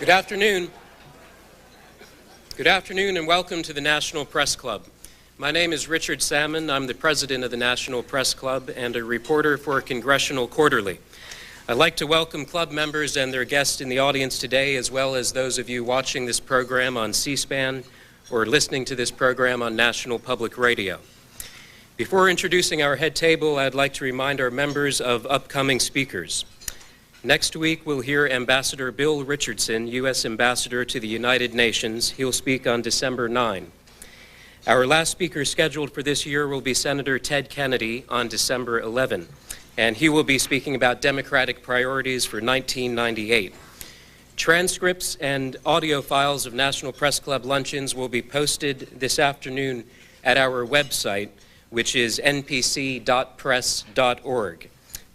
Good afternoon. Good afternoon and welcome to the National Press Club. My name is Richard Salmon. I'm the president of the National Press Club and a reporter for Congressional Quarterly. I'd like to welcome club members and their guests in the audience today, as well as those of you watching this program on C-SPAN or listening to this program on National Public Radio. Before introducing our head table, I'd like to remind our members of upcoming speakers. Next week, we'll hear Ambassador Bill Richardson, U.S. Ambassador to the United Nations. He'll speak on December 9. Our last speaker scheduled for this year will be Senator Ted Kennedy on December 11, and he will be speaking about democratic priorities for 1998. Transcripts and audio files of National Press Club luncheons will be posted this afternoon at our website, which is npc.press.org.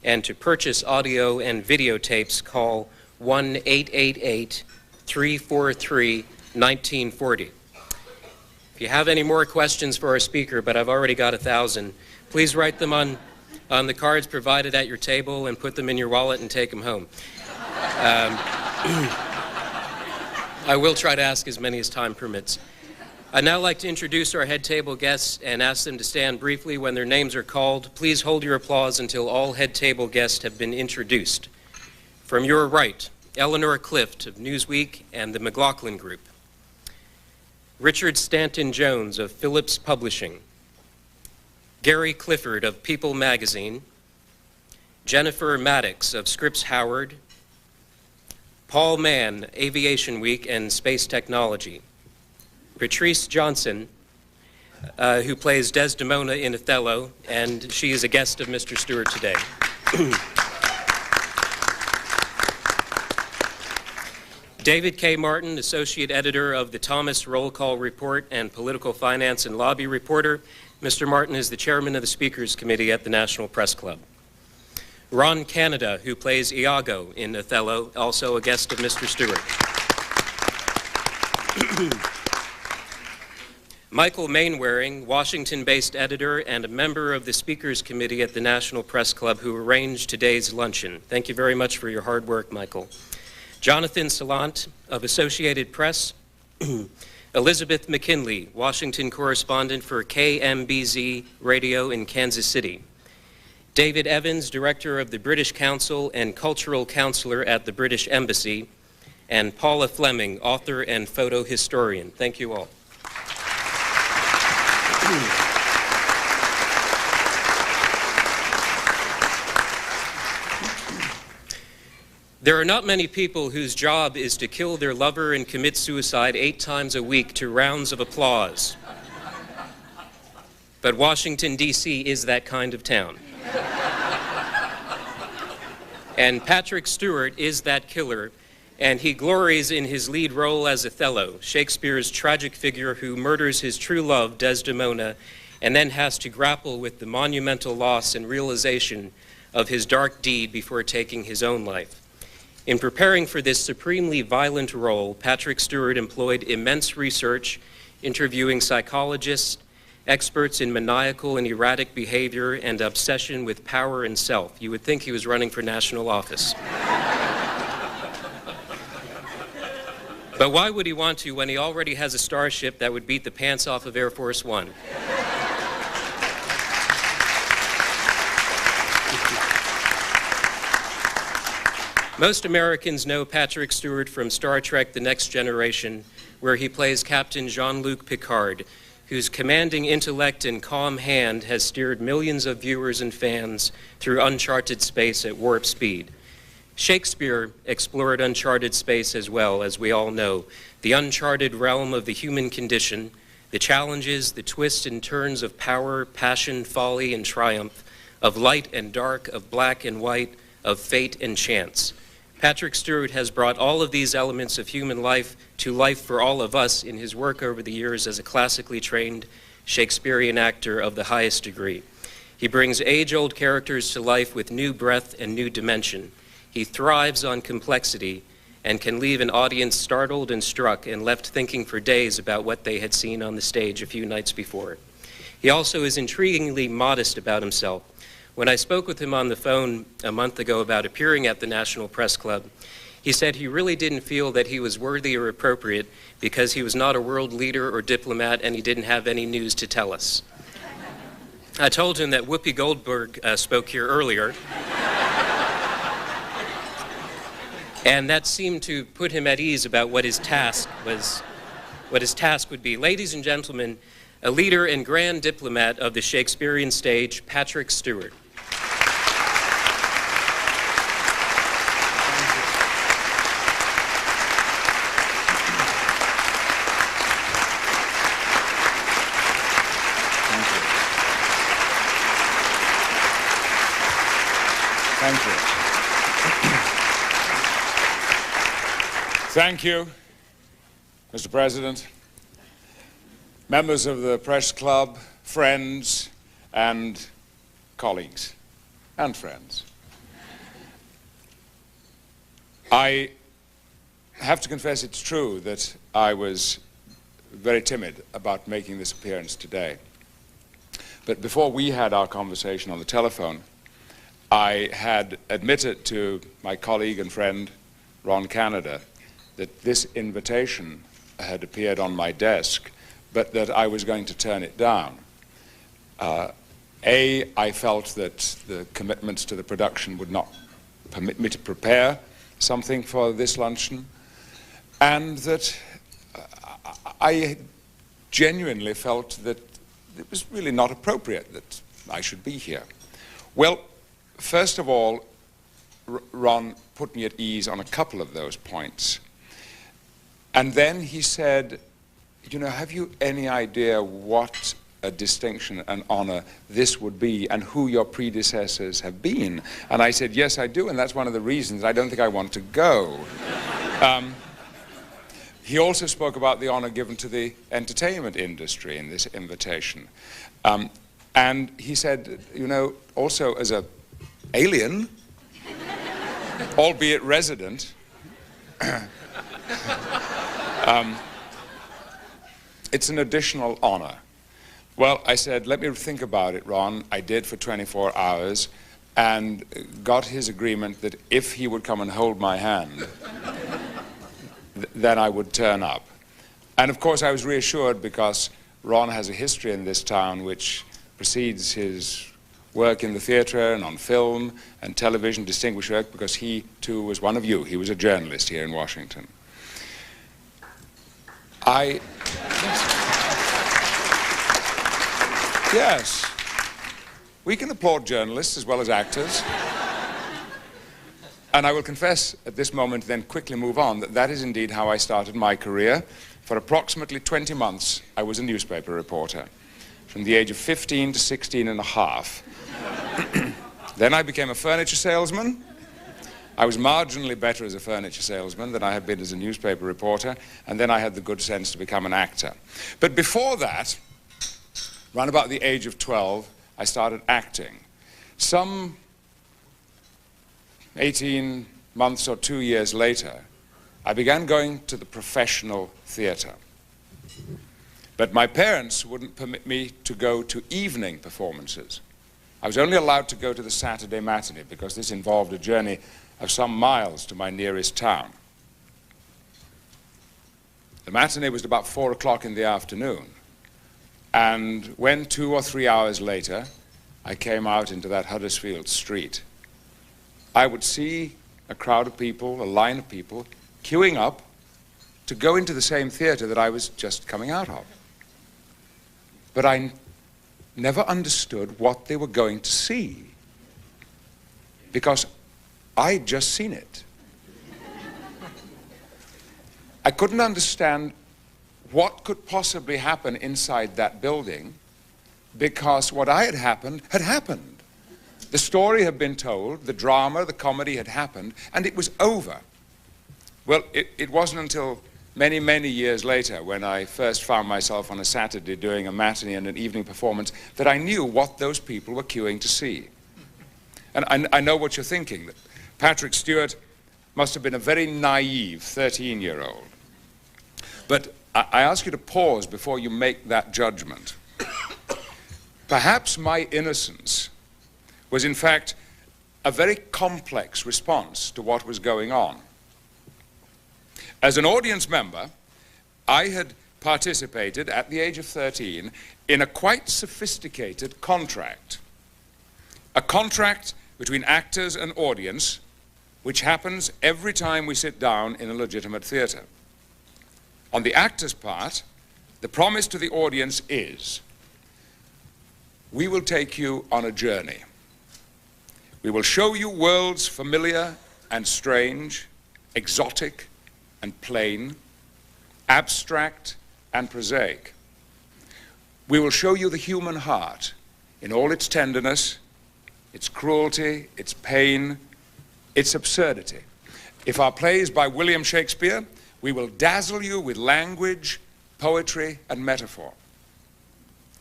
And to purchase audio and videotapes, call 1-888-343-1940. If you have any more questions for our speaker, but I've already got 1,000, please write them on the cards provided at your table and put them in your wallet and take them home. I will try to ask as many as time permits. I'd now like to introduce our head table guests and ask them to stand briefly when their names are called. Please hold your applause until all head table guests have been introduced. From your right, Eleanor Clift of Newsweek and the McLaughlin Group. Richard Stanton Jones of Phillips Publishing. Gary Clifford of People Magazine. Jennifer Maddox of Scripps Howard. Paul Mann, Aviation Week and Space Technology. Patrice Johnson, who plays Desdemona in Othello, and she is a guest of Mr. Stewart today. David K. Martin, Associate Editor of the Thomas Roll Call Report and Political Finance and Lobby Reporter. Mr. Martin is the chairman of the Speakers Committee at the National Press Club. Ron Canada, who plays Iago in Othello, also a guest of Mr. Stewart. Michael Mainwaring, Washington-based editor and a member of the Speakers Committee at the National Press Club, who arranged today's luncheon. Thank you very much for your hard work, Michael. Jonathan Salant of Associated Press. Elizabeth McKinley, Washington correspondent for KMBZ Radio in Kansas City. David Evans, director of the British Council and cultural counselor at the British Embassy. And Paula Fleming, author and photo historian. Thank you all. There are not many people whose job is to kill their lover and commit suicide 8 times a week to rounds of applause. But Washington, D.C. is that kind of town. And Patrick Stewart is that killer, and he glories in his lead role as Othello, Shakespeare's tragic figure who murders his true love, Desdemona, and then has to grapple with the monumental loss and realization of his dark deed before taking his own life. In preparing for this supremely violent role, Patrick Stewart employed immense research, interviewing psychologists, experts in maniacal and erratic behavior and obsession with power and self. You would think he was running for national office. But why would he want to when he already has a starship that would beat the pants off of Air Force One? Most Americans know Patrick Stewart from Star Trek: The Next Generation, where he plays Captain Jean-Luc Picard, whose commanding intellect and calm hand has steered millions of viewers and fans through uncharted space at warp speed. Shakespeare explored uncharted space as well, as we all know, the uncharted realm of the human condition, the challenges, the twists and turns of power, passion, folly, and triumph, of light and dark, of black and white, of fate and chance. Patrick Stewart has brought all of these elements of human life to life for all of us in his work over the years as a classically trained Shakespearean actor of the highest degree. He brings age-old characters to life with new breadth and new dimension. He thrives on complexity and can leave an audience startled and struck and left thinking for days about what they had seen on the stage a few nights before. He also is intriguingly modest about himself. When I spoke with him on the phone a month ago about appearing at the National Press Club, He said he really didn't feel that he was worthy or appropriate because he was not a world leader or diplomat and he didn't have any news to tell us. I told him that Whoopi Goldberg spoke here earlier, and that seemed to put him at ease about what his task would be. Ladies and gentlemen, a leader and grand diplomat of the Shakespearean stage, Patrick Stewart. Thank you. Thank you, Mr. President, members of the press club, friends, and colleagues, and friends. I have to confess it's true that I was very timid about making this appearance today. But before we had our conversation on the telephone, I had admitted to my colleague and friend, Ron Canada, that this invitation had appeared on my desk, but that I was going to turn it down. I felt that the commitments to the production would not permit me to prepare something for this luncheon, and that I genuinely felt that it was really not appropriate that I should be here. Well, first of all, Ron put me at ease on a couple of those points. And then he said, you know, have you any idea what a distinction and honor this would be and who your predecessors have been? And I said, yes, I do, and that's one of the reasons I don't think I want to go. He also spoke about the honor given to the entertainment industry in this invitation. And he said, you know, also as an alien, albeit resident, it's an additional honor. Well, I said, let me think about it, Ron. I did for 24 hours and got his agreement that if he would come and hold my hand, then I would turn up. And of course I was reassured because Ron has a history in this town which precedes his work in the theater and on film and television, distinguished work, because he too was one of you. He was a journalist here in Washington. Yes, we can applaud journalists as well as actors. And I will confess at this moment, then quickly move on, that that is indeed how I started my career. For approximately 20 months, I was a newspaper reporter, from the age of 15 to 16 and a half. Then I became a furniture salesman. I was marginally better as a furniture salesman than I had been as a newspaper reporter, and then I had the good sense to become an actor. But before that, around about the age of 12, I started acting. Some 18 months or 2 years later, I began going to the professional theater. But my parents wouldn't permit me to go to evening performances. I was only allowed to go to the Saturday matinee because this involved a journey of some miles to my nearest town. The matinee was about 4 o'clock in the afternoon. And when 2 or 3 hours later, I came out into that Huddersfield street, I would see a crowd of people, a line of people, queuing up to go into the same theater that I was just coming out of. But I never understood what they were going to see, because I'd just seen it. I couldn't understand what could possibly happen inside that building, because what had happened. The story had been told, the drama, the comedy had happened, and it was over. Well, it wasn't until many, many years later, when I first found myself on a Saturday doing a matinee and an evening performance, that I knew what those people were queuing to see. And I know what you're thinking, that Patrick Stewart must have been a very naive 13-year-old. But I ask you to pause before you make that judgment. Perhaps my innocence was in fact a very complex response to what was going on. As an audience member, I had participated at the age of 13 in a quite sophisticated contract. A contract between actors and audience, which happens every time we sit down in a legitimate theatre. On the actor's part, the promise to the audience is, we will take you on a journey. We will show you worlds familiar and strange, exotic and plain, abstract and prosaic. We will show you the human heart in all its tenderness, its cruelty, its pain, its absurdity. If our play is by William Shakespeare, we will dazzle you with language, poetry, and metaphor.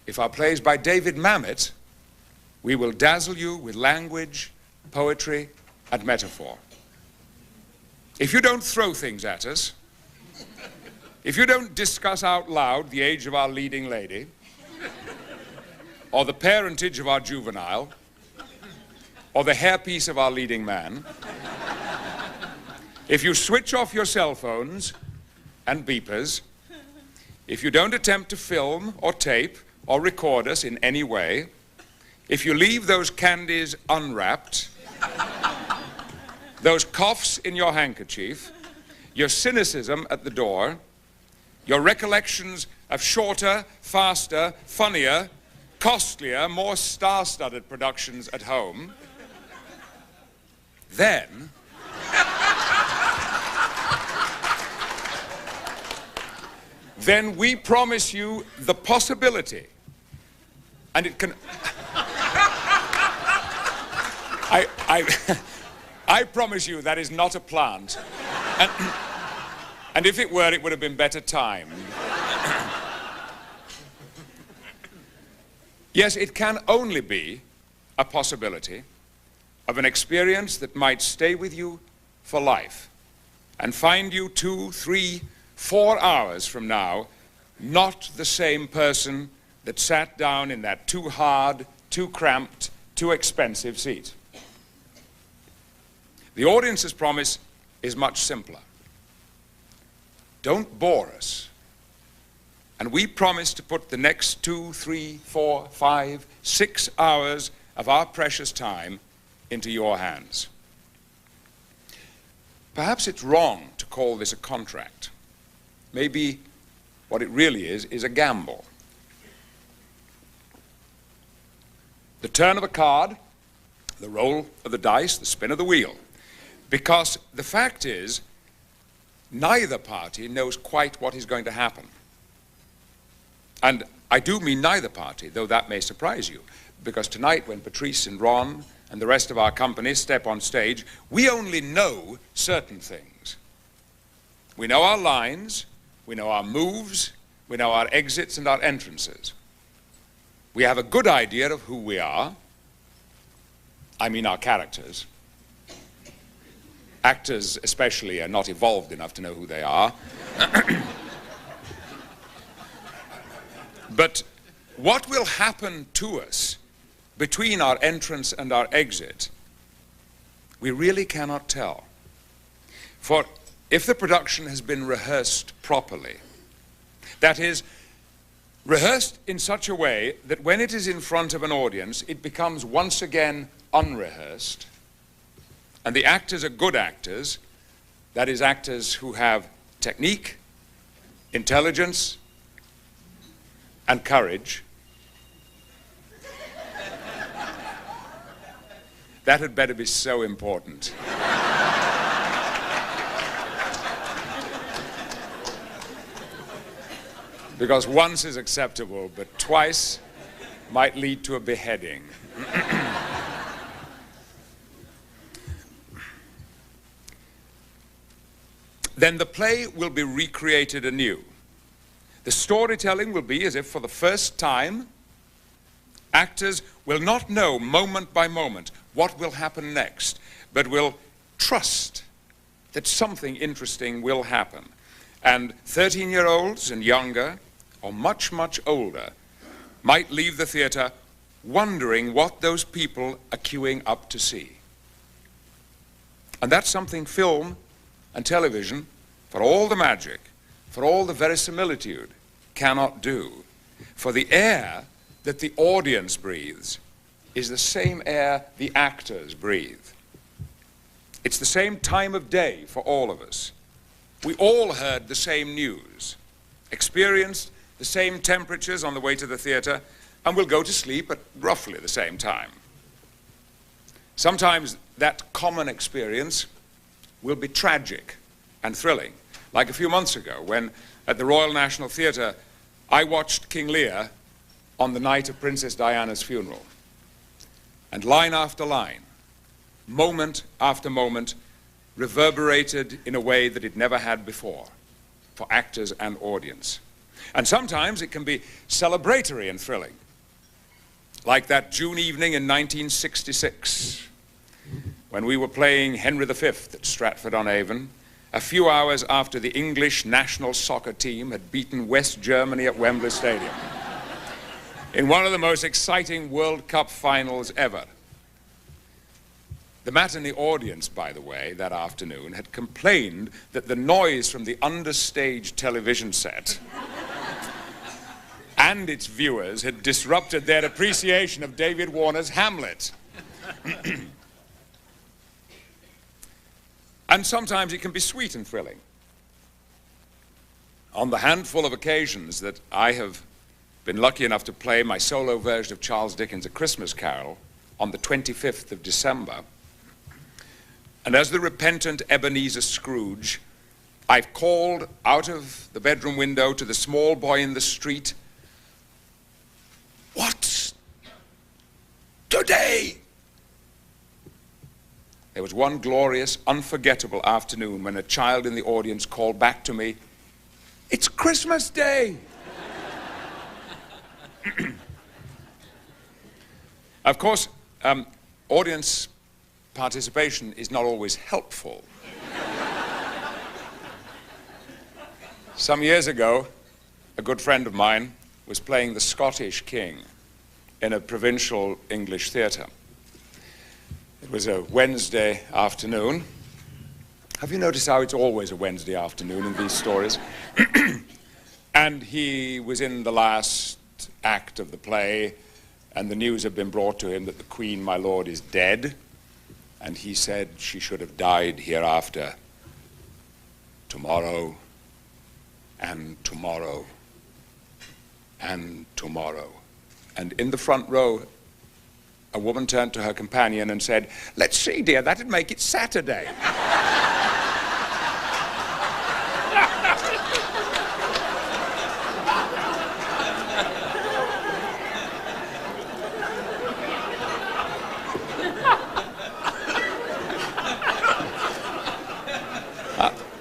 If our play is by David Mamet, we will dazzle you with language, poetry, and metaphor. If you don't throw things at us, if you don't discuss out loud the age of our leading lady, or the parentage of our juvenile, or the hairpiece of our leading man, if you switch off your cell phones and beepers, if you don't attempt to film or tape or record us in any way, if you leave those candies unwrapped, those coughs in your handkerchief, your cynicism at the door, your recollections of shorter, faster, funnier, costlier, more star-studded productions at home, then we promise you the possibility, and it can I promise you that is not a plant, and if it were, it would have been better timed. Yes, it can only be a possibility of an experience that might stay with you for life and find you 2, 3, 4 hours from now not the same person that sat down in that too hard, too cramped, too expensive seat. The audience's promise is much simpler. Don't bore us. And we promise to put the next 2, 3, 4, 5, 6 hours of our precious time into your hands. Perhaps it's wrong to call this a contract. Maybe what it really is a gamble. The turn of a card, the roll of the dice, the spin of the wheel. Because the fact is, neither party knows quite what is going to happen. And I do mean neither party, though that may surprise you, because tonight when Patrice and Ron and the rest of our company step on stage, we only know certain things. We know our lines, we know our moves, we know our exits and our entrances. We have a good idea of who we are. I mean our characters. Actors especially are not evolved enough to know who they are. But what will happen to us between our entrance and our exit, we really cannot tell. For if the production has been rehearsed properly, that is, rehearsed in such a way that when it is in front of an audience, it becomes once again unrehearsed, and the actors are good actors, that is, actors who have technique, intelligence, and courage, that had better be so important. Because once is acceptable, but twice might lead to a beheading. Then the play will be recreated anew. The storytelling will be as if for the first time, actors will not know moment by moment what will happen next, but will trust that something interesting will happen. And 13-year-olds and younger, or much, much older, might leave the theater wondering what those people are queuing up to see. And that's something film and television for all the magic, for all the verisimilitude, cannot do. For the air that the audience breathes is the same air the actors breathe. It's the same time of day for all of us. We all heard the same news, experienced the same temperatures on the way to the theater, and will go to sleep at roughly the same time. Sometimes that common experience will be tragic and thrilling, like a few months ago when at the Royal National Theatre I watched King Lear on the night of Princess Diana's funeral. And line after line, moment after moment, reverberated in a way that it never had before for actors and audience. And sometimes it can be celebratory and thrilling, like that June evening in 1966, when we were playing Henry V at Stratford-on-Avon, a few hours after the English national soccer team had beaten West Germany at Wembley Stadium, in one of the most exciting World Cup finals ever. The matinee audience, by the way, that afternoon had complained that the noise from the understage television set and its viewers had disrupted their appreciation of David Warner's Hamlet. And sometimes it can be sweet and thrilling. On the handful of occasions that I have been lucky enough to play my solo version of Charles Dickens' A Christmas Carol on the 25th of December, and as the repentant Ebenezer Scrooge, I've called out of the bedroom window to the small boy in the street, "What's today?" There was one glorious, unforgettable afternoon when a child in the audience called back to me, "It's Christmas Day." Of course, audience participation is not always helpful. Some years ago, a good friend of mine was playing the Scottish King in a provincial English theatre. It was a Wednesday afternoon. Have you noticed how it's always a Wednesday afternoon in these stories? And he was in the last act of the play, and the news had been brought to him that the Queen, my lord, is dead, and he said she should have died hereafter, tomorrow, and tomorrow, and tomorrow. And in the front row, a woman turned to her companion and said, "Let's see, dear, that'd make it Saturday."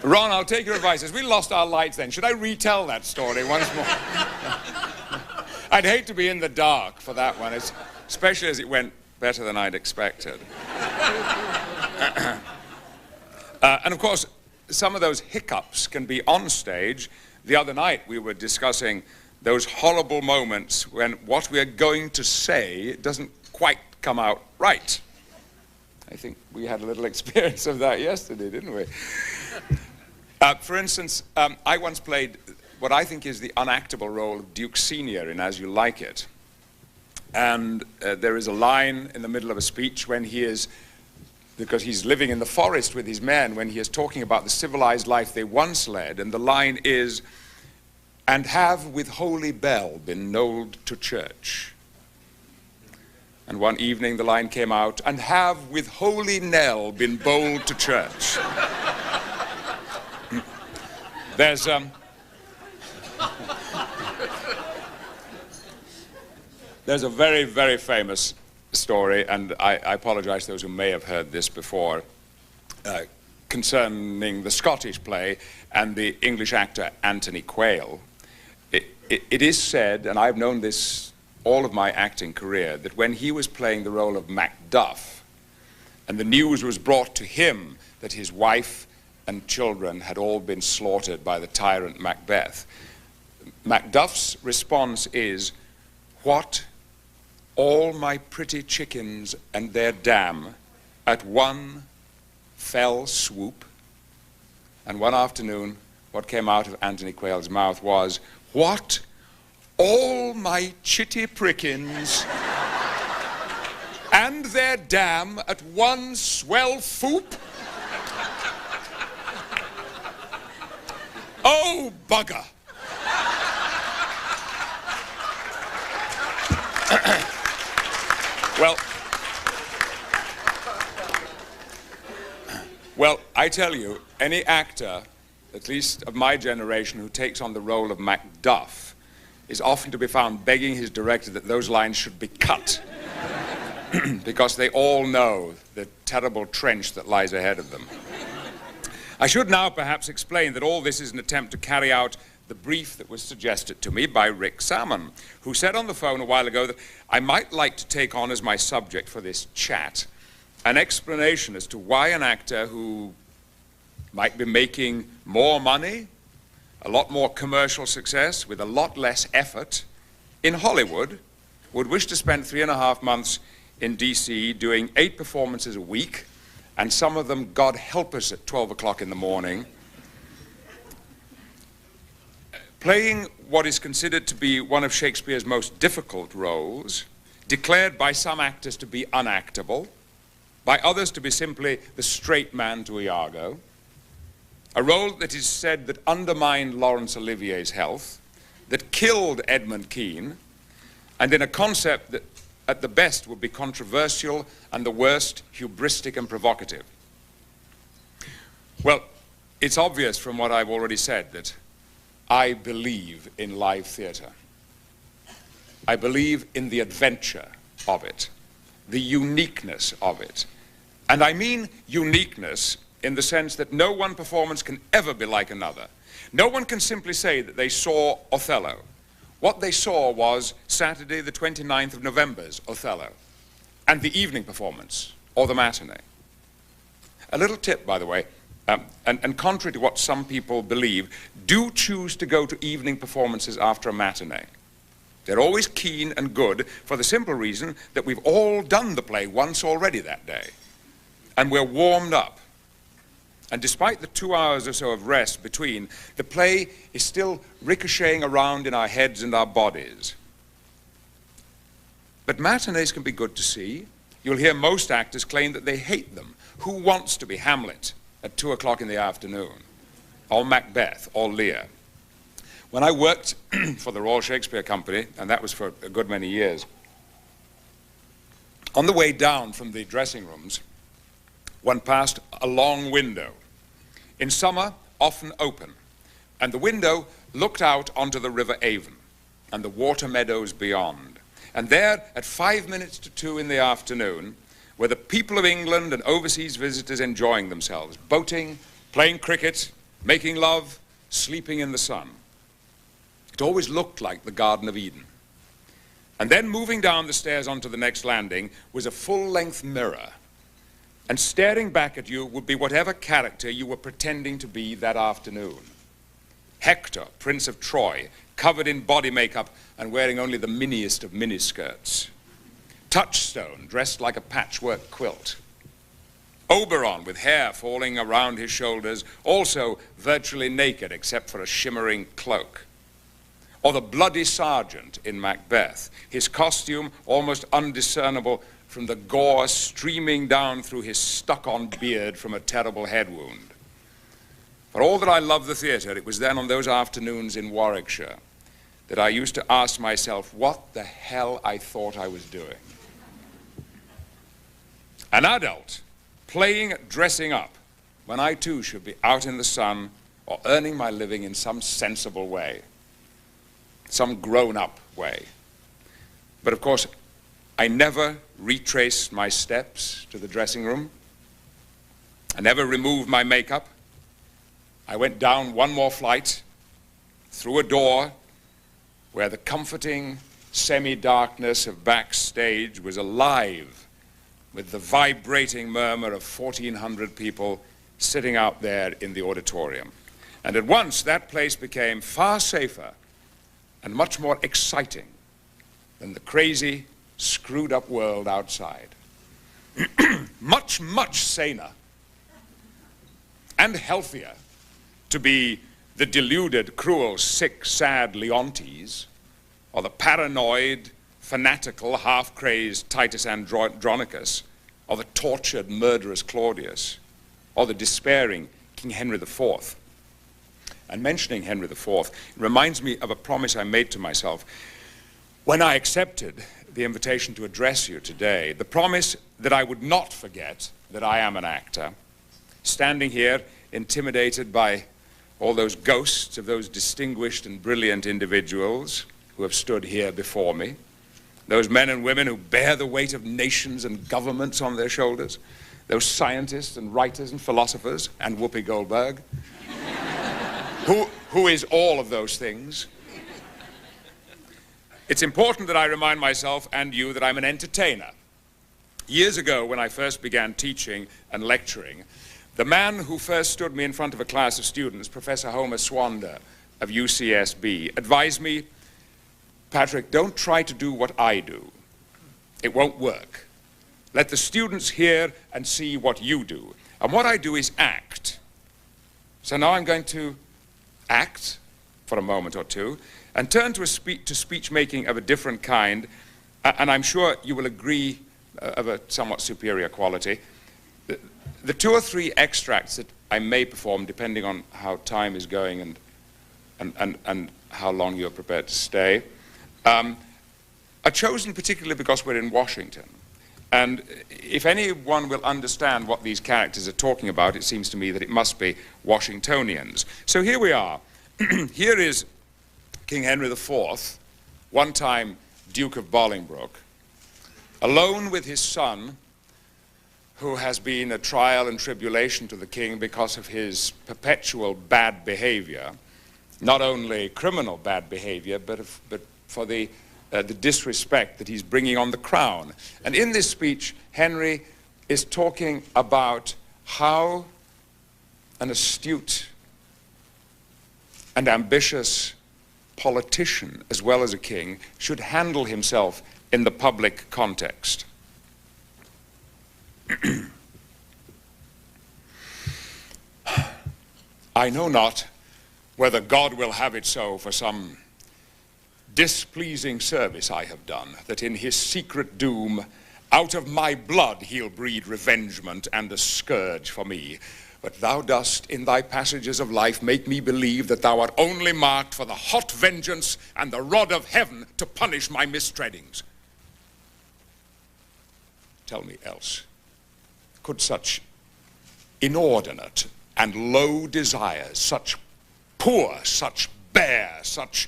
Ron, I'll take your advice. As we lost our lights then, should I retell that story once more? I'd hate to be in the dark for that one, especially as it went better than I'd expected. And of course, some of those hiccups can be on stage. The other night we were discussing those horrible moments when what we're going to say doesn't quite come out right. I think we had a little experience of that yesterday, didn't we? For instance, I once played what I think is the unactable role of Duke Senior in As You Like It. And there is a line in the middle of a speech when he is, because he's living in the forest with his men, when he is talking about the civilized life they once led, and the line is, "And have with holy bell been knolled to church." And one evening the line came out, "And have with holy knell been bowled to church." There's a very, very famous story, and I apologize to those who may have heard this before, concerning the Scottish play and the English actor Anthony Quayle. It is said, and I've known this all of my acting career, that when he was playing the role of Macduff, and the news was brought to him that his wife and children had all been slaughtered by the tyrant Macbeth, Macduff's response is, "What? All my pretty chickens and their dam at one fell swoop?" And one afternoon, what came out of Anthony Quayle's mouth was, "What? All my chitty prickins and their dam at one swell foop? Oh, bugger." Well, I tell you, any actor, at least of my generation, who takes on the role of Macduff is often to be found begging his director that those lines should be cut because they all know the terrible trench that lies ahead of them. I should now perhaps explain that all this is an attempt to carry out the brief that was suggested to me by Rick Salmon, who said on the phone a while ago that I might like to take on as my subject for this chat an explanation as to why an actor who might be making more money, a lot more commercial success, with a lot less effort in Hollywood, would wish to spend 3.5 months in DC doing 8 performances a week, and some of them, God help us, at 12 o'clock in the morning, playing what is considered to be one of Shakespeare's most difficult roles, declared by some actors to be unactable, by others to be simply the straight man to Iago, a role that is said that undermined Laurence Olivier's health, that killed Edmund Kean, and in a concept that at the best would be controversial and the worst hubristic and provocative. Well, it's obvious from what I've already said that I believe in live theatre. I believe in the adventure of it, the uniqueness of it. And I mean uniqueness in the sense that no one performance can ever be like another. No one can simply say that they saw Othello. What they saw was Saturday the 29th of November's Othello, and the evening performance, or the matinee. A little tip, by the way, and contrary to what some people believe, do choose to go to evening performances after a matinee. They're always keen and good for the simple reason that we've all done the play once already that day, and we're warmed up. And despite the 2 hours or so of rest between, the play is still ricocheting around in our heads and our bodies. But matinees can be good to see. You'll hear most actors claim that they hate them. Who wants to be Hamlet at 2 o'clock in the afternoon, or Macbeth, or Lear? When I worked for the Royal Shakespeare Company, and that was for a good many years, on the way down from the dressing rooms, one passed a long window, in summer often open, and the window looked out onto the River Avon and the water meadows beyond. And there, at 5 minutes to 2 in the afternoon, were the people of England and overseas visitors enjoying themselves, boating, playing cricket, making love, sleeping in the sun. It always looked like the Garden of Eden. And then moving down the stairs onto the next landing was a full-length mirror, and staring back at you would be whatever character you were pretending to be that afternoon. Hector, Prince of Troy, covered in body makeup and wearing only the miniest of miniskirts. Touchstone, dressed like a patchwork quilt. Oberon, with hair falling around his shoulders, also virtually naked except for a shimmering cloak. Or the bloody sergeant in Macbeth, his costume almost undiscernible from the gore streaming down through his stuck-on beard from a terrible head wound. For all that I love the theatre, it was then on those afternoons in Warwickshire that I used to ask myself what the hell I thought I was doing. An adult playing at dressing up when I too should be out in the sun or earning my living in some sensible way, some grown-up way. But of course, I never retraced my steps to the dressing room. I never removed my makeup. I went down one more flight, through a door where the comforting semi-darkness of backstage was alive with the vibrating murmur of 1,400 people sitting out there in the auditorium. And at once that place became far safer and much more exciting than the crazy, screwed up world outside. Much, much saner and healthier to be the deluded, cruel, sick, sad Leontes, or the paranoid, fanatical, half-crazed Titus Andronicus, or the tortured, murderous Claudius, or the despairing King Henry IV. And mentioning Henry IV reminds me of a promise I made to myself when I accepted the invitation to address you today, the promise that I would not forget that I am an actor, standing here intimidated by all those ghosts of those distinguished and brilliant individuals who have stood here before me, those men and women who bear the weight of nations and governments on their shoulders, those scientists and writers and philosophers, and Whoopi Goldberg, who is all of those things. It's important that I remind myself and you that I'm an entertainer. Years ago, when I first began teaching and lecturing, the man who first stood me in front of a class of students, Professor Homer Swander of UCSB, advised me, Patrick, don't try to do what I do. It won't work. Let the students hear and see what you do. And what I do is act. So now I'm going to act for a moment or two and turn to speech making of a different kind, and I'm sure you will agree of a somewhat superior quality. The two or three extracts that I may perform, depending on how time is going and how long you're prepared to stay, are chosen particularly because we're in Washington. And if anyone will understand what these characters are talking about, it seems to me that it must be Washingtonians. So here we are. Here is King Henry IV, one time Duke of Bolingbroke, alone with his son, who has been a trial and tribulation to the king because of his perpetual bad behavior, not only criminal bad behavior, but for the disrespect that he's bringing on the crown. And in this speech, Henry is talking about how an astute and ambitious politician, as well as a king, should handle himself in the public context. I know not whether God will have it so for some displeasing service I have done, that in his secret doom, out of my blood he'll breed revengement and a scourge for me. But thou dost, in thy passages of life, make me believe that thou art only marked for the hot vengeance and the rod of heaven to punish my mistreadings. Tell me else. Could such inordinate and low desires, such poor, such bare, such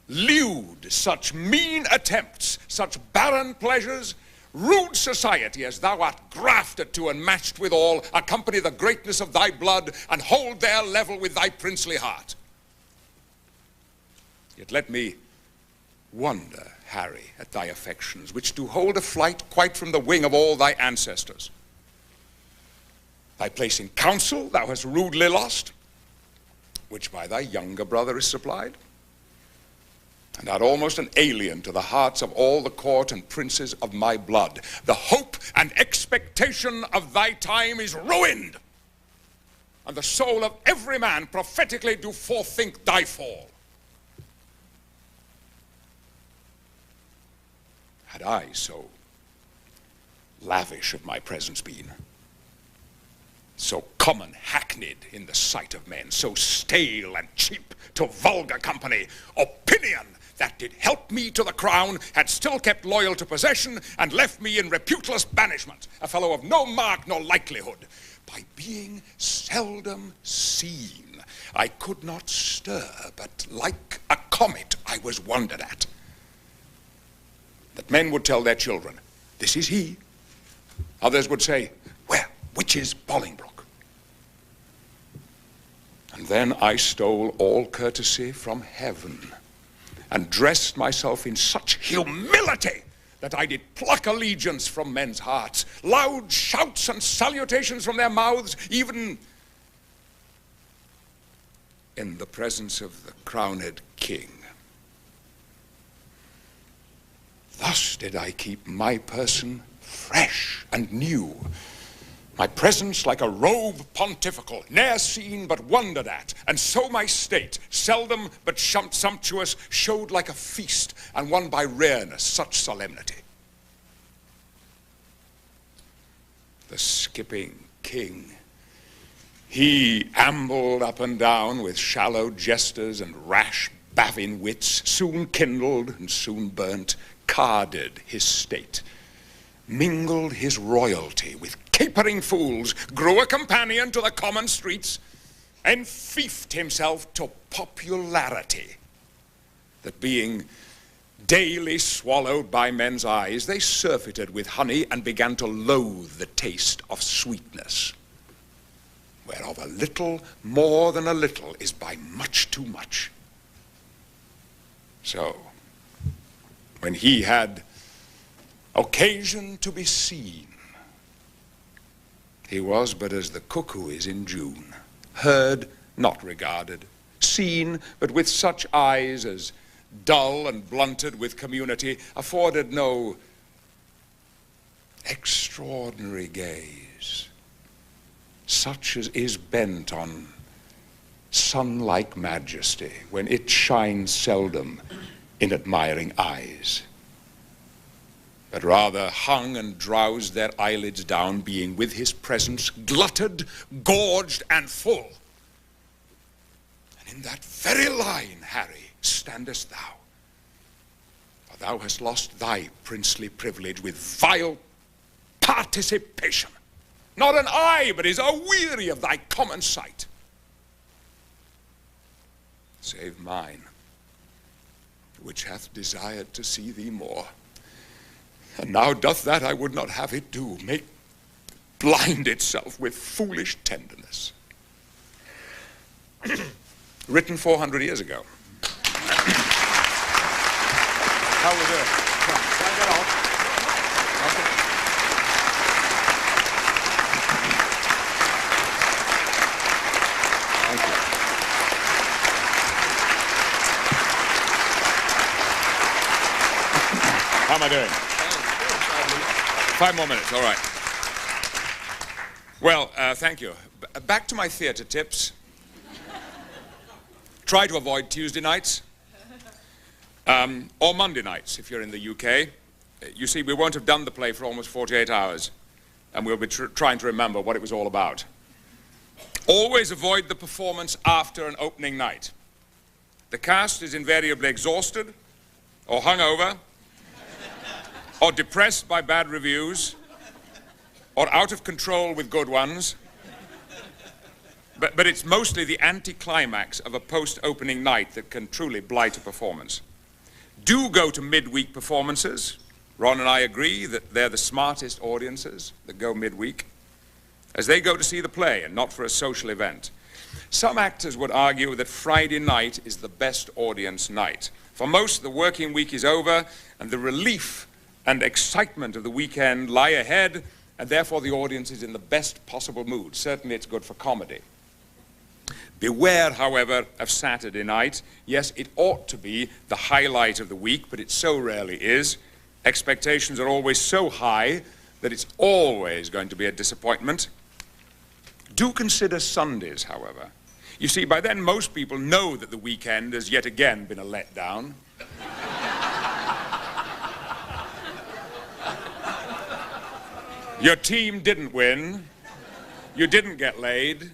lewd, such mean attempts, such barren pleasures, rude society as thou art grafted to and matched withal, accompany the greatness of thy blood and hold their level with thy princely heart? Yet let me wonder, Harry, at thy affections, which do hold a flight quite from the wing of all thy ancestors. Thy place in council thou hast rudely lost, which by thy younger brother is supplied, and art almost an alien to the hearts of all the court and princes of my blood. The hope and expectation of thy time is ruined, and the soul of every man prophetically do forethink thy fall. Had I so lavish of my presence been, so common hackneyed in the sight of men, so stale and cheap to vulgar company, opinion that did help me to the crown had still kept loyal to possession and left me in reputeless banishment, a fellow of no mark nor likelihood. By being seldom seen, I could not stir, but like a comet I was wondered at. That men would tell their children, this is he. Others would say, where, which is Bolingbroke? And then I stole all courtesy from heaven, and dressed myself in such humility that I did pluck allegiance from men's hearts, loud shouts and salutations from their mouths, even in the presence of the crowned king. Thus did I keep my person fresh and new, My presence like a robe pontifical, ne'er seen but wondered at, and so my state, seldom but sumptuous, showed like a feast, and won by rareness such solemnity. The skipping king, he ambled up and down with shallow jesters and rash baving wits, soon kindled and soon burnt, carded his state, mingled his royalty with capering fools, grew a companion to the common streets, and fiefed himself to popularity, that being daily swallowed by men's eyes, they surfeited with honey and began to loathe the taste of sweetness, whereof a little more than a little is by much too much. So, when he had occasion to be seen, he was but as the cuckoo is in June, heard, not regarded, seen, but with such eyes as, dull and blunted with community, afforded no extraordinary gaze, such as is bent on sun-like majesty, when it shines seldom in admiring eyes, but rather hung and drowsed their eyelids down, being with his presence glutted, gorged, and full. And in that very line, Harry, standest thou, for thou hast lost thy princely privilege with vile participation. Not an eye but is aweary of thy common sight, save mine, which hath desired to see thee more. And now doth that I would not have it do, make blind itself with foolish tenderness. Written 400 years ago. How we doing? Can I get off? Okay. Thank you. How am I doing? 5 more minutes, all right. Well, thank you. Back to my theatre tips. Try to avoid Tuesday nights, or Monday nights if you're in the UK. You see, we won't have done the play for almost 48 hours, and we'll be trying to remember what it was all about. Always avoid the performance after an opening night. The cast is invariably exhausted, or hungover, or depressed by bad reviews, or out of control with good ones. But it's mostly the anticlimax of a post-opening night that can truly blight a performance. Do go to midweek performances. Ron and I agree that they're the smartest audiences that go midweek, as they go to see the play and not for a social event. Some actors would argue that Friday night is the best audience night. For most, the working week is over, and the relief and excitement of the weekend lie ahead, and therefore the audience is in the best possible mood. Certainly it's good for comedy. Beware, however, of Saturday night. Yes, it ought to be the highlight of the week, but it so rarely is. Expectations are always so high that it's always going to be a disappointment. Do consider Sundays, however. You see, by then most people know that the weekend has yet again been a letdown. Your team didn't win. You didn't get laid.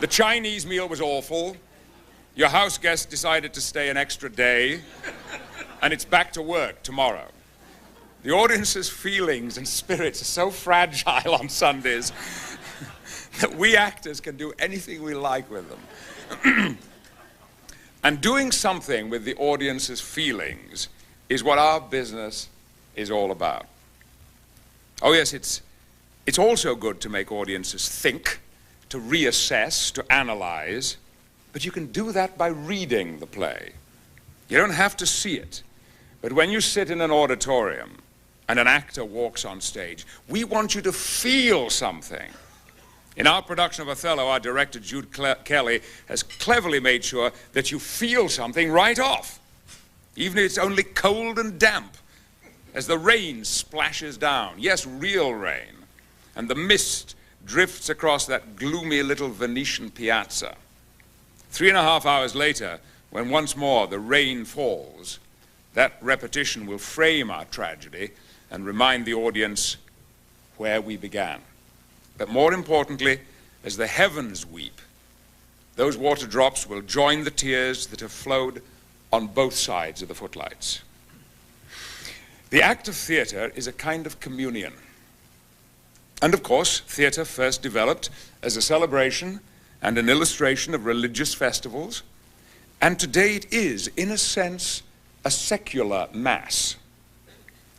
The Chinese meal was awful. Your house guest decided to stay an extra day. And it's back to work tomorrow. The audience's feelings and spirits are so fragile on Sundays that we actors can do anything we like with them. And doing something with the audience's feelings is what our business is all about. Oh yes, it's also good to make audiences think, to reassess, to analyze, but you can do that by reading the play. You don't have to see it, but when you sit in an auditorium and an actor walks on stage, we want you to feel something. In our production of Othello, our director, Jude Kelly, has cleverly made sure that you feel something right off, even if it's only cold and damp, as the rain splashes down. Yes, real rain. and the mist drifts across that gloomy little Venetian piazza. 3.5 hours later, when once more the rain falls, that repetition will frame our tragedy and remind the audience where we began. But more importantly, as the heavens weep, those water drops will join the tears that have flowed on both sides of the footlights. The act of theatre is a kind of communion. And of course, theatre first developed as a celebration and an illustration of religious festivals, and today it is, in a sense, a secular mass.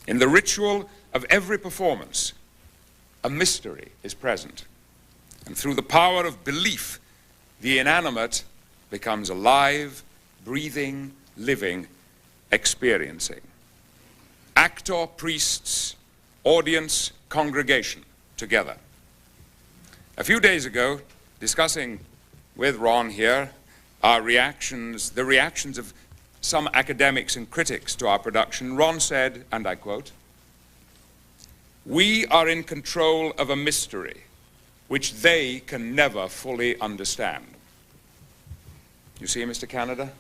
In the ritual of every performance, a mystery is present. And through the power of belief, the inanimate becomes alive, breathing, living, experiencing. Actor, priests, audience, congregation, together. A few days ago, discussing with Ron here the reactions of some academics and critics to our production, Ron said, and I quote, "We are in control of a mystery which they can never fully understand." You see, Mr. Canada,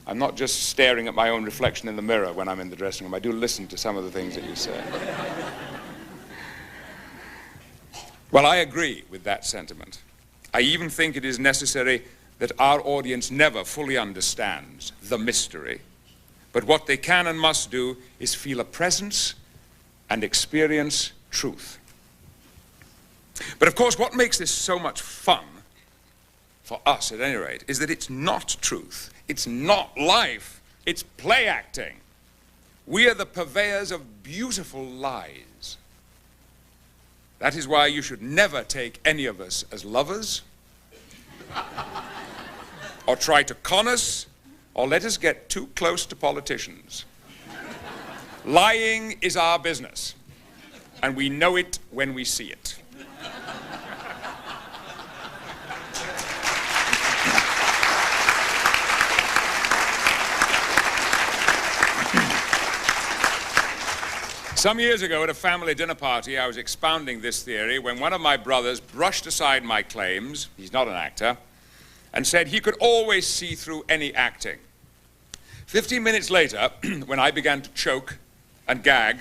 I'm not just staring at my own reflection in the mirror when I'm in the dressing room. I do listen to some of the things that you say. Well, I agree with that sentiment. I even think it is necessary that our audience never fully understands the mystery, but what they can and must do is feel a presence and experience truth. But of course, what makes this so much fun, for us at any rate, is that it's not truth, it's not life, it's play acting. We are the purveyors of beautiful lies. That is why you should never take any of us as lovers, or try to con us, or let us get too close to politicians. Lying is our business, and we know it when we see it. Some years ago at a family dinner party, I was expounding this theory when one of my brothers brushed aside my claims, he's not an actor, and said he could always see through any acting. 15 minutes later, when I began to choke and gag,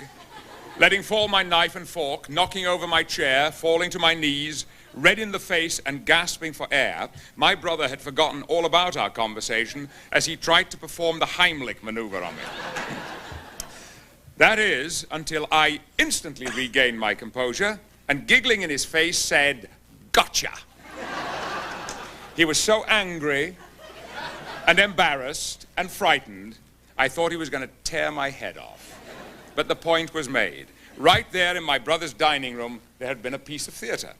letting fall my knife and fork, knocking over my chair, falling to my knees, red in the face and gasping for air, my brother had forgotten all about our conversation as he tried to perform the Heimlich maneuver on me. That is, until I instantly regained my composure and, giggling in his face, said, "Gotcha." He was so angry and embarrassed and frightened, I thought he was going to tear my head off. But the point was made. Right there in my brother's dining room, there had been a piece of theater.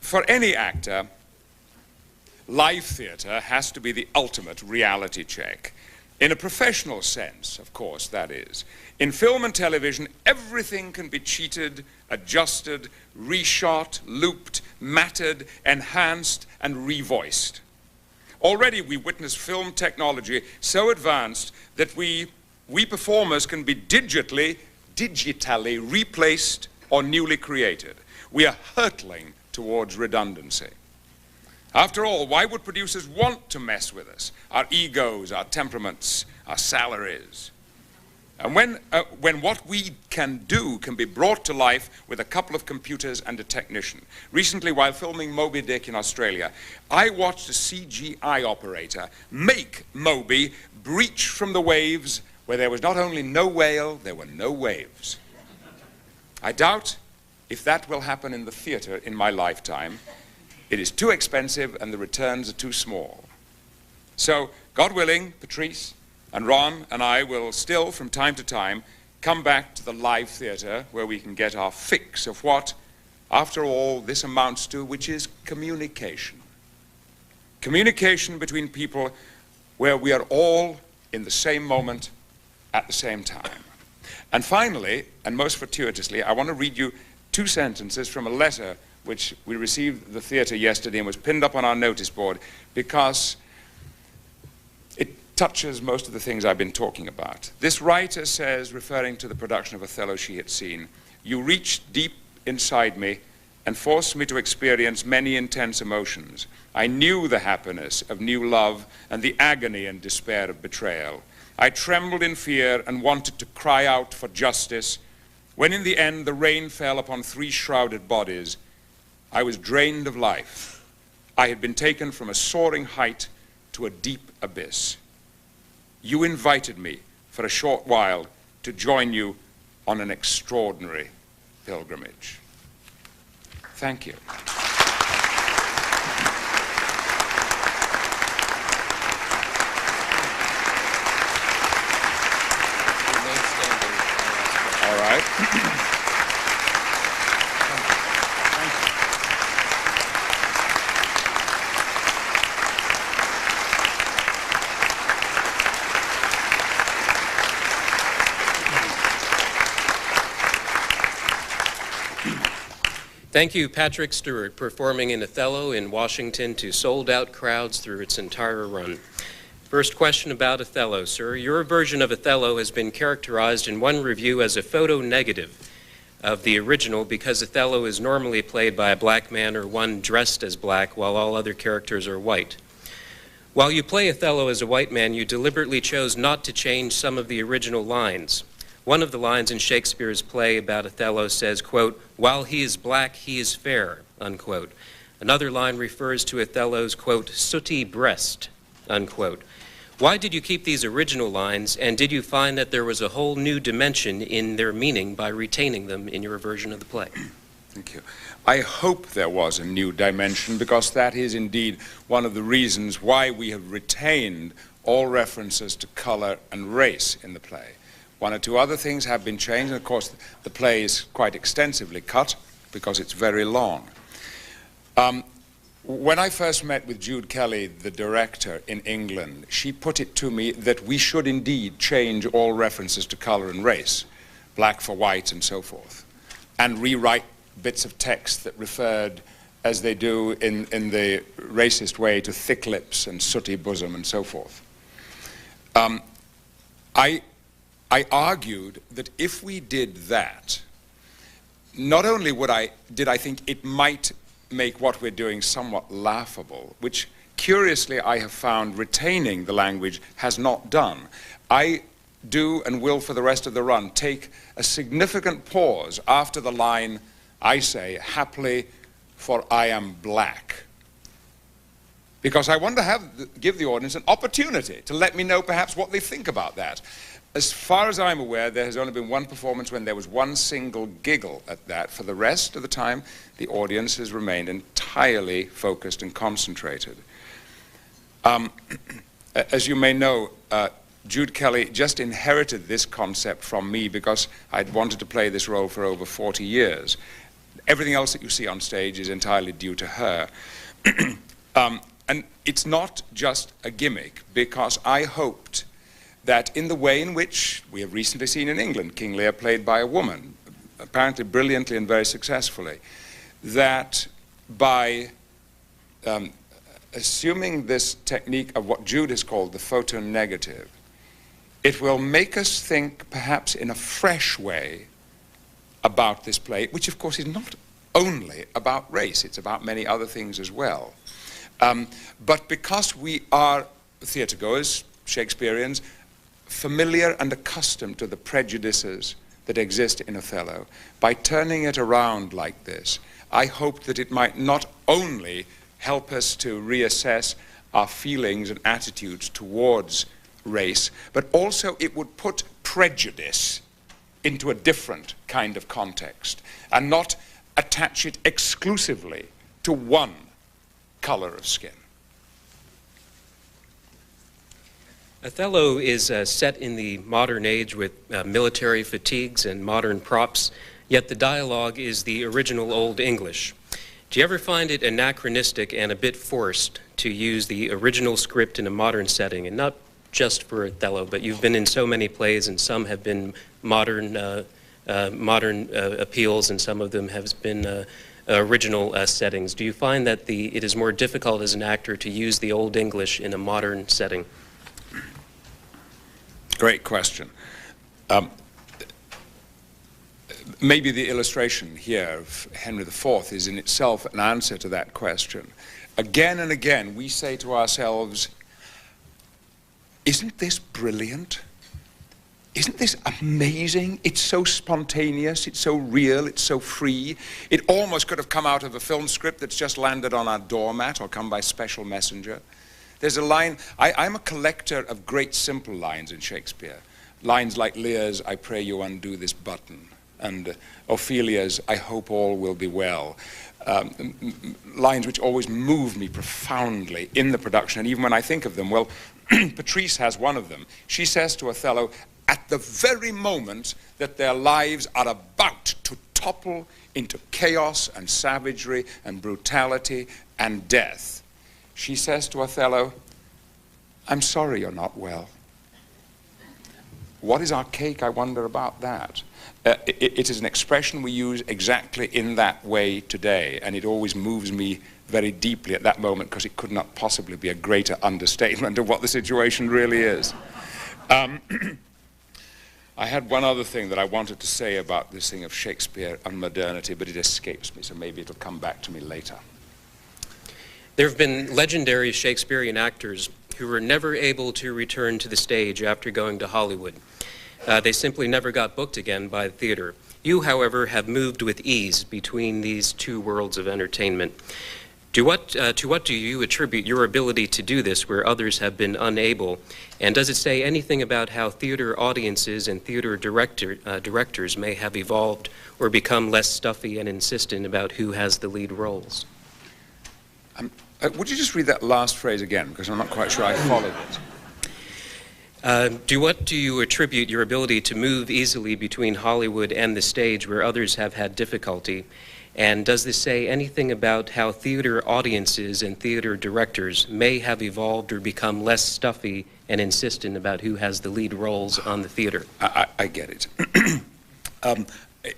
For any actor, live theater has to be the ultimate reality check. In a professional sense, of course, that is. In film and television, everything can be cheated, adjusted, reshot, looped, matted, enhanced, and revoiced. Already we witness film technology so advanced that we performers can be digitally replaced or newly created. We are hurtling towards redundancy. After all, why would producers want to mess with us? Our egos, our temperaments, our salaries. And when what we can do can be brought to life with a couple of computers and a technician. Recently, while filming Moby Dick in Australia, I watched a CGI operator make Moby breach from the waves where there was not only no whale, there were no waves. I doubt if that will happen in the theater in my lifetime. It is too expensive and the returns are too small. So, God willing, Patrice and Ron and I will still, from time to time, come back to the live theater where we can get our fix of what, after all, this amounts to, which is communication. Communication between people where we are all in the same moment at the same time. And finally, and most fortuitously, I want to read you 2 sentences from a letter which we received at the theater yesterday and was pinned up on our notice board because it touches most of the things I've been talking about. This writer says, referring to the production of Othello she had seen, "You reached deep inside me and forced me to experience many intense emotions. I knew the happiness of new love and the agony and despair of betrayal. I trembled in fear and wanted to cry out for justice. When in the end the rain fell upon 3 shrouded bodies, I was drained of life. I had been taken from a soaring height to a deep abyss. You invited me for a short while to join you on an extraordinary pilgrimage. Thank you. All right. Thank you, Patrick Stewart, performing in Othello in Washington to sold-out crowds through its entire run. First question about Othello, sir. Your version of Othello has been characterized in one review as a photo negative of the original because Othello is normally played by a black man or one dressed as black while all other characters are white. While you play Othello as a white man, you deliberately chose not to change some of the original lines. One of the lines in Shakespeare's play about Othello says, quote, "While he is black, he is fair," unquote. Another line refers to Othello's, quote, "sooty breast," unquote. Why did you keep these original lines, and did you find that there was a whole new dimension in their meaning by retaining them in your version of the play? Thank you. I hope there was a new dimension, because that is indeed one of the reasons why we have retained all references to color and race in the play. One or two other things have been changed, and of course the play is quite extensively cut because it's very long. When I first met with Jude Kelly, the director in England, she put it to me that we should indeed change all references to color and race, black for white and so forth, and rewrite bits of text that referred, as they do in the racist way, to thick lips and sooty bosom and so forth. I argued that if we did that, not only did I think it might make what we're doing somewhat laughable, which curiously I have found retaining the language has not done. I do and will for the rest of the run take a significant pause after the line, I say, "Haply, for I am black." Because I want to give the audience an opportunity to let me know perhaps what they think about that. As far as I'm aware, there has only been one performance when there was one single giggle at that. For the rest of the time, the audience has remained entirely focused and concentrated. As you may know, Jude Kelly just inherited this concept from me because I'd wanted to play this role for over 40 years. Everything else that you see on stage is entirely due to her. And it's not just a gimmick, because I hoped that in the way in which we have recently seen in England, King Lear played by a woman, apparently brilliantly and very successfully, that by assuming this technique of what Jude has called the photo negative, it will make us think perhaps in a fresh way about this play, which of course is not only about race, it's about many other things as well. But because we are theatergoers, Shakespeareans, familiar and accustomed to the prejudices that exist in Othello, by turning it around like this, I hoped that it might not only help us to reassess our feelings and attitudes towards race, but also it would put prejudice into a different kind of context and not attach it exclusively to one color of skin. Othello is set in the modern age with military fatigues and modern props, yet the dialogue is the original Old English. Do you ever find it anachronistic and a bit forced to use the original script in a modern setting? And not just for Othello, but you've been in so many plays, and some have been modern appeals, and some of them have been original settings. Do you find that it is more difficult as an actor to use the Old English in a modern setting? Great question. maybe the illustration here of Henry IV is in itself an answer to that question. Again and again, we say to ourselves, isn't this brilliant? Isn't this amazing? It's so spontaneous, it's so real, it's so free. It almost could have come out of a film script that's just landed on our doormat or come by special messenger. There's a line, I'm a collector of great simple lines in Shakespeare. Lines like Lear's, I pray you undo this button, and Ophelia's, I hope all will be well. Lines which always move me profoundly in the production, and even when I think of them, well, Patrice has one of them. She says to Othello, at the very moment that their lives are about to topple into chaos and savagery and brutality and death, she says to Othello, I'm sorry you're not well. What is archaic, I wonder, about that? It is an expression we use exactly in that way today, and it always moves me very deeply at that moment because it could not possibly be a greater understatement of what the situation really is. I had one other thing that I wanted to say about this thing of Shakespeare and modernity, but it escapes me, so maybe it'll come back to me later. There have been legendary Shakespearean actors who were never able to return to the stage after going to Hollywood. They simply never got booked again by the theater. You, however, have moved with ease between these two worlds of entertainment. To what do you attribute your ability to do this where others have been unable? And does it say anything about how theater audiences and theater directors may have evolved or become less stuffy and insistent about who has the lead roles? Would you just read that last phrase again, because I'm not quite sure I followed it. What do you attribute your ability to move easily between Hollywood and the stage where others have had difficulty? And does this say anything about how theater audiences and theater directors may have evolved or become less stuffy and insistent about who has the lead roles on the theater? I get it.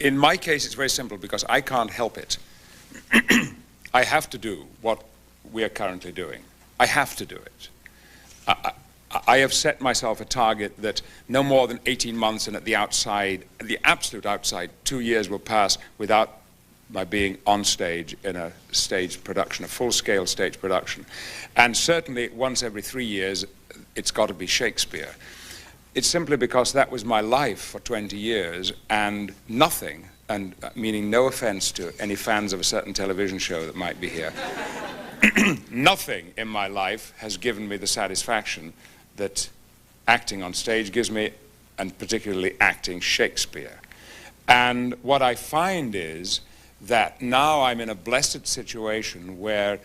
In my case, it's very simple because I can't help it. I have to do what we are currently doing. I have to do it. I have set myself a target that no more than 18 months and at the outside, at the absolute outside, 2 years will pass without my being on stage in a stage production, a full-scale stage production. And certainly once every 3 years, it's got to be Shakespeare. It's simply because that was my life for 20 years, and nothing, and meaning no offense to any fans of a certain television show that might be here, nothing in my life has given me the satisfaction that acting on stage gives me, and particularly acting Shakespeare. And what I find is that now I'm in a blessed situation where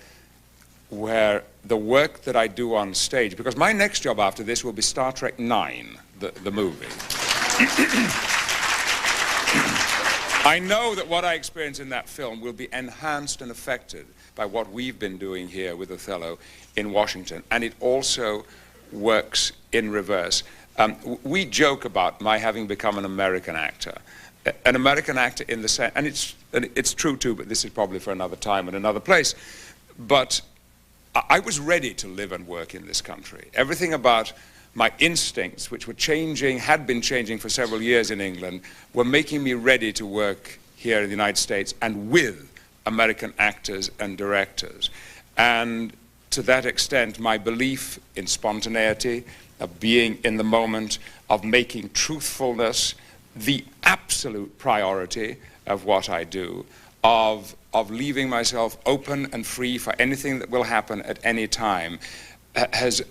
the work that I do on stage, because my next job after this will be Star Trek IX, the movie. I know that what I experience in that film will be enhanced and affected by what we've been doing here with Othello in Washington, and it also works in reverse. We joke about my having become an American actor. An American actor in the sense, and it's true too, but this is probably for another time and another place, but I was ready to live and work in this country. Everything about my instincts, which were changing, had been changing for several years in England, were making me ready to work here in the United States and with American actors and directors. And to that extent, my belief in spontaneity, of being in the moment, of making truthfulness the absolute priority of what I do, of leaving myself open and free for anything that will happen at any time, has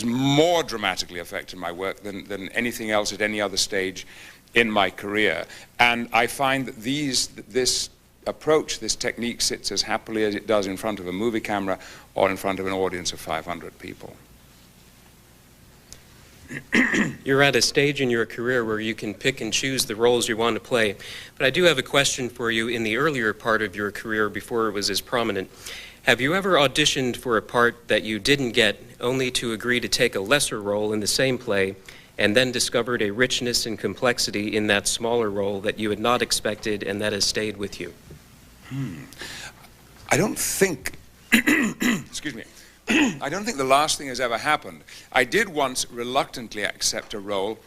more dramatically affected my work than anything else at any other stage in my career. And I find that this approach, this technique, sits as happily as it does in front of a movie camera or in front of an audience of 500 people. You're at a stage in your career where you can pick and choose the roles you want to play. But I do have a question for you. In the earlier part of your career, before it was as prominent, have you ever auditioned for a part that you didn't get, only to agree to take a lesser role in the same play, and then discovered a richness and complexity in that smaller role that you had not expected and that has stayed with you? I don't think, excuse me, I don't think the last thing has ever happened. I did once reluctantly accept a role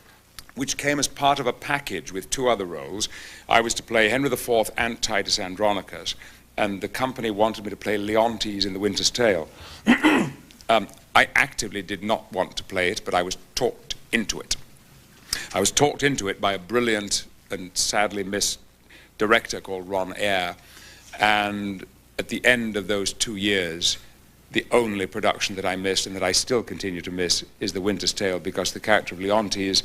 which came as part of a package with 2 other roles. I was to play Henry IV and Titus Andronicus, and the company wanted me to play Leontes in The Winter's Tale. I actively did not want to play it, but I was talked into it. I was talked into it by a brilliant and sadly missed director called Ron Eyre, and at the end of those 2 years, the only production that I missed and that I still continue to miss is The Winter's Tale, because the character of Leontes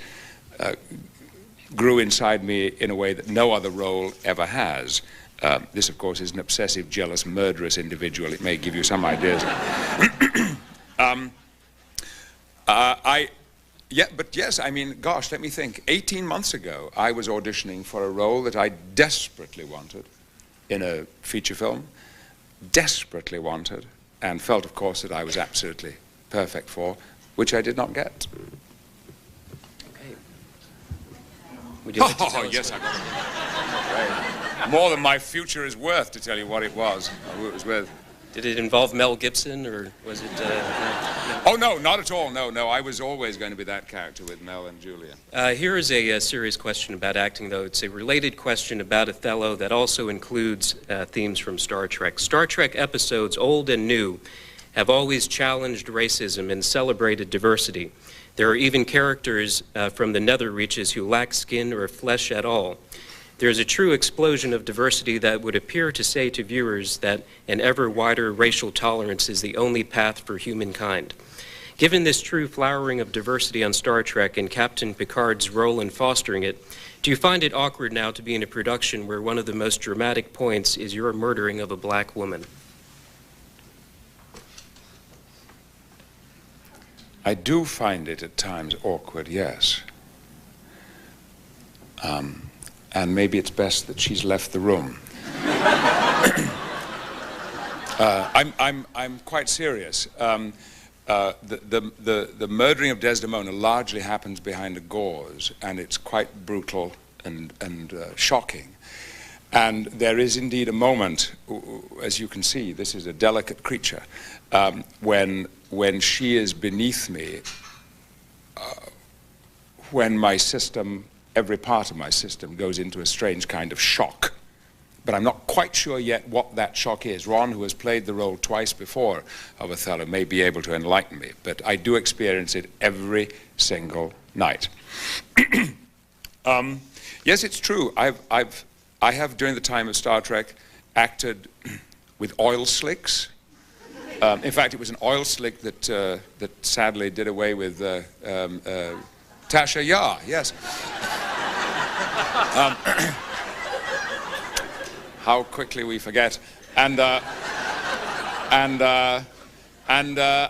grew inside me in a way that no other role ever has. This, of course, is an obsessive, jealous, murderous individual. It may give you some ideas. Yeah, but yes, I mean, gosh, let me think. 18 months ago, I was auditioning for a role that I desperately wanted in a feature film, desperately wanted, and felt, of course, that I was absolutely perfect for, which I did not get. Okay. Would you like to tell us yes, I got it. Right. More than my future is worth to tell you what it was, or who it was with. Did it involve Mel Gibson, or was it... Oh, no, not at all. No, no, I was always going to be that character with Mel and Julia. Here is a serious question about acting, though. It's a related question about Othello that also includes themes from Star Trek. Star Trek episodes, old and new, have always challenged racism and celebrated diversity. There are even characters from the nether reaches who lack skin or flesh at all. There's a true explosion of diversity that would appear to say to viewers that an ever wider racial tolerance is the only path for humankind. Given this true flowering of diversity on Star Trek and Captain Picard's role in fostering it, do you find it awkward now to be in a production where one of the most dramatic points is your murdering of a black woman? I do find it at times awkward, yes. And maybe it's best that she's left the room. I'm quite serious. The murdering of Desdemona largely happens behind a gauze, and it's quite brutal and shocking. And there is indeed a moment, as you can see, this is a delicate creature, when she is beneath me, when my system, every part of my system goes into a strange kind of shock. But I'm not quite sure yet what that shock is. Ron, who has played the role twice before of Othello, may be able to enlighten me, but I do experience it every single night. Yes, it's true. I have, during the time of Star Trek, acted with oil slicks. In fact, it was an oil slick that sadly did away with Tasha Yar, yes. How quickly we forget. And I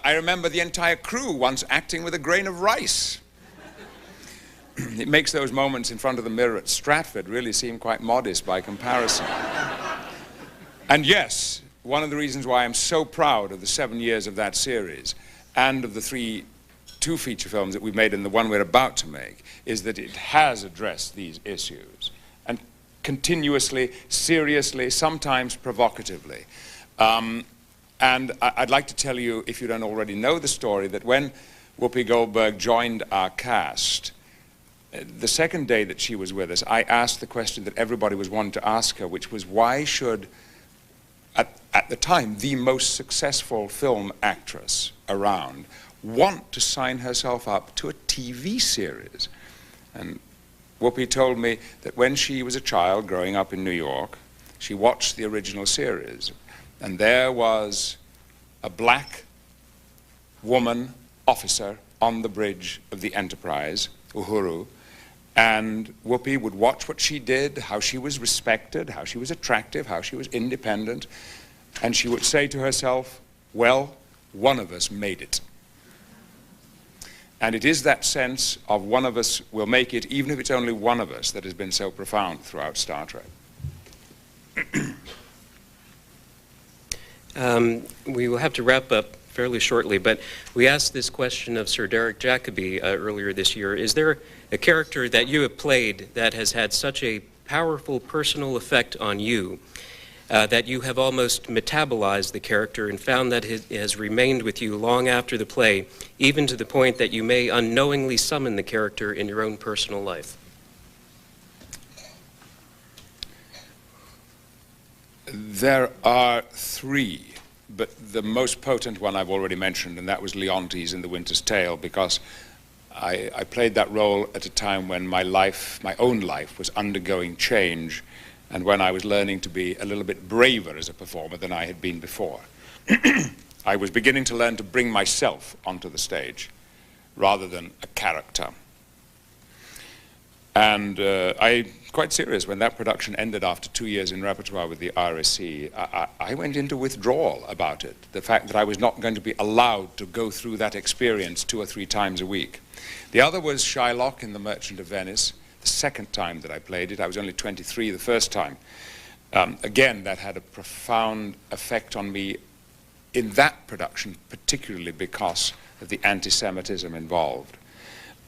remember the entire crew once acting with a grain of rice. It makes those moments in front of the mirror at Stratford really seem quite modest by comparison. And yes, one of the reasons why I'm so proud of the 7 years of that series and of the two feature films that we've made and the one we're about to make is that it has addressed these issues, and continuously, seriously, sometimes provocatively. And I'd like to tell you, if you don't already know the story, that when Whoopi Goldberg joined our cast, the second day that she was with us, I asked the question that everybody was wanting to ask her, which was, why should, at the time, the most successful film actress around want to sign herself up to a TV series? And Whoopi told me that when she was a child growing up in New York, she watched the original series, and there was a black woman officer on the bridge of the Enterprise, Uhuru, and Whoopi would watch what she did, how she was respected, how she was attractive, how she was independent, and she would say to herself, well, one of us made it. And it is that sense of one of us will make it, even if it's only one of us, that has been so profound throughout Star Trek. We will have to wrap up fairly shortly, but we asked this question of Sir Derek Jacobi earlier this year. Is there a character that you have played that has had such a powerful personal effect on you that you have almost metabolized the character and found that it has remained with you long after the play, even to the point that you may unknowingly summon the character in your own personal life? There are three, but the most potent one I've already mentioned, and that was Leontes in The Winter's Tale, because I played that role at a time when my own life, was undergoing change, and when I was learning to be a little bit braver as a performer than I had been before. I was beginning to learn to bring myself onto the stage rather than a character. And I'm quite serious, when that production ended after 2 years in repertoire with the RSC, I went into withdrawal about it. The fact that I was not going to be allowed to go through that experience 2 or 3 times a week. The other was Shylock in The Merchant of Venice. The second time that I played it, I was only 23 the first time. Again, that had a profound effect on me in that production, particularly because of the anti-Semitism involved.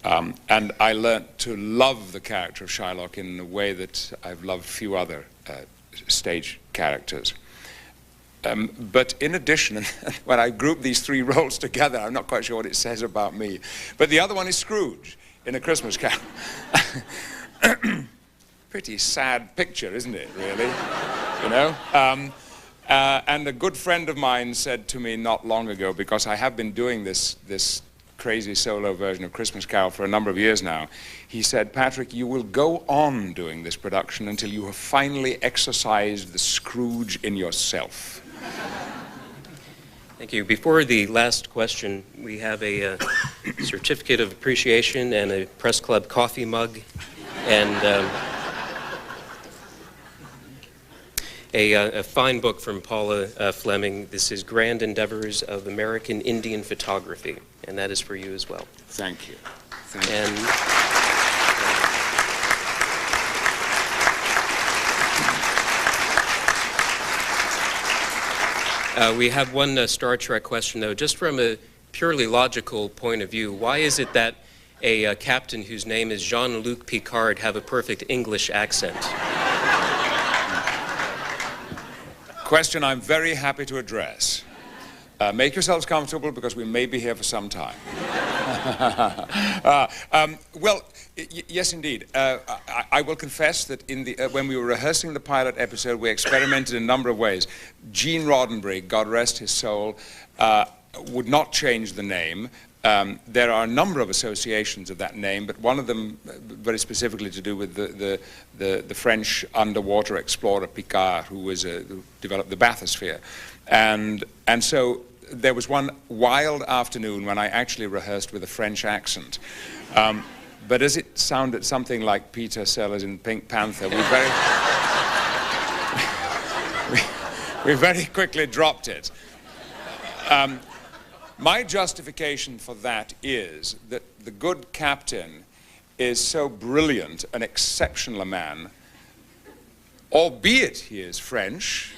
And I learnt to love the character of Shylock in a way that I've loved few other stage characters. But in addition, when I group these 3 roles together, I'm not quite sure what it says about me. But the other one is Scrooge in A Christmas Carol. Pretty sad picture, isn't it, really? You know? And a good friend of mine said to me not long ago, because I have been doing this crazy solo version of Christmas Carol for a number of years now, he said, "Patrick, you will go on doing this production until you have finally exercised the Scrooge in yourself." Thank you. Before the last question, we have a certificate of appreciation and a Press Club coffee mug, and a fine book from Paula Fleming. This is Grand Endeavors of American Indian Photography, and that is for you as well. Thank you. Thank you. And we have one Star Trek question, though, just from a purely logical point of view. Why is it that a captain whose name is Jean-Luc Picard have a perfect English accent? Question I'm very happy to address. Make yourselves comfortable, because we may be here for some time. Well, yes, indeed. I will confess that when we were rehearsing the pilot episode, we experimented in a number of ways. Gene Roddenberry, God rest his soul, would not change the name. There are a number of associations of that name, but one of them very specifically to do with the French underwater explorer Picard, who developed the bathysphere. And so there was one wild afternoon when I actually rehearsed with a French accent. But as it sounded something like Peter Sellers in Pink Panther, we very quickly dropped it. My justification for that is that the good captain is so brilliant, an exceptional a man, albeit he is French.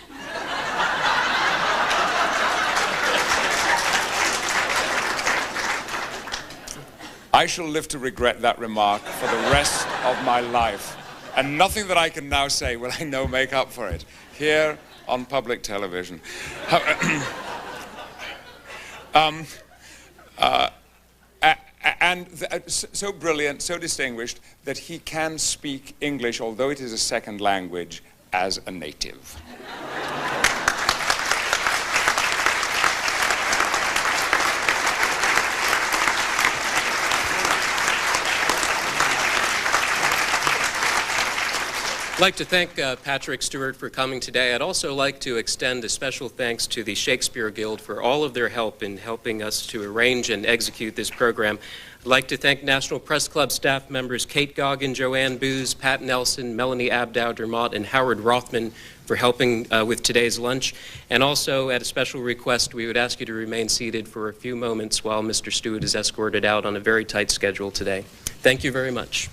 I shall live to regret that remark for the rest of my life. And nothing that I can now say will I know make up for it here on public television. So brilliant, so distinguished, that he can speak English, although it is a second language, as a native. I'd like to thank Patrick Stewart for coming today. I'd also like to extend a special thanks to the Shakespeare Guild for all of their help in helping us to arrange and execute this program. I'd like to thank National Press Club staff members Kate Goggin, Joanne Booz, Pat Nelson, Melanie Abdow-Dermott, and Howard Rothman for helping with today's lunch. And also, at a special request, we would ask you to remain seated for a few moments while Mr. Stewart is escorted out on a very tight schedule today. Thank you very much.